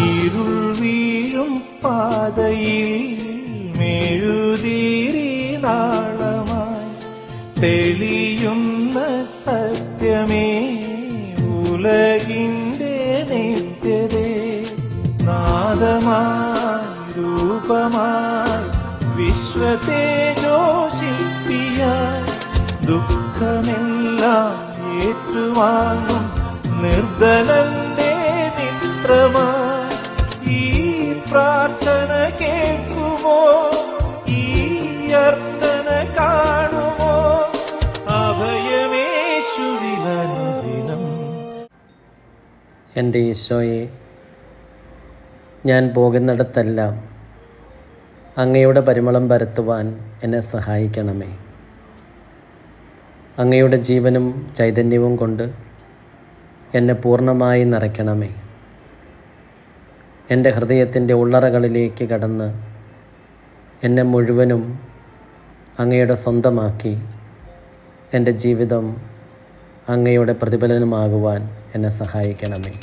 ഇരുൾ വീഴും പാതയിൽ മെഴുതിരി നാളമായി തെളിയുന്ന സത്യമേ ഉലകിൻ്റെ നിത്യതേ. നാദമായി രൂപമായി വിശ്വതേജോശില്പിയായി ദുഃഖമെല്ലാം ഏറ്റുവാങ്ങും നിർദ്ദലന്റെ മിത്രമായി ഈ പ്രാർത്ഥന കേൾക്കുമോ? ഈ അർത്ഥന കാണുമോ? അഭയമേശുവിലനുദിനം. എൻ്റെ ഈശോയെ, ഞാൻ പോകുന്നിടത്തെല്ലാം അങ്ങയുടെ പരിമളം പരത്തുവാൻ എന്നെ സഹായിക്കണമേ. അങ്ങയുടെ ജീവനും ചൈതന്യവും കൊണ്ട് എന്നെ പൂർണ്ണമായി നിറയ്ക്കണമേ. എൻ്റെ ഹൃദയത്തിൻ്റെ ഉള്ളറകളിലേക്ക് കടന്ന് എന്നെ മുഴുവനും അങ്ങയുടെ സ്വന്തമാക്കി എൻ്റെ ജീവിതം അങ്ങയുടെ പ്രതിഫലനമാകുവാൻ എന്നെ സഹായിക്കണമേ.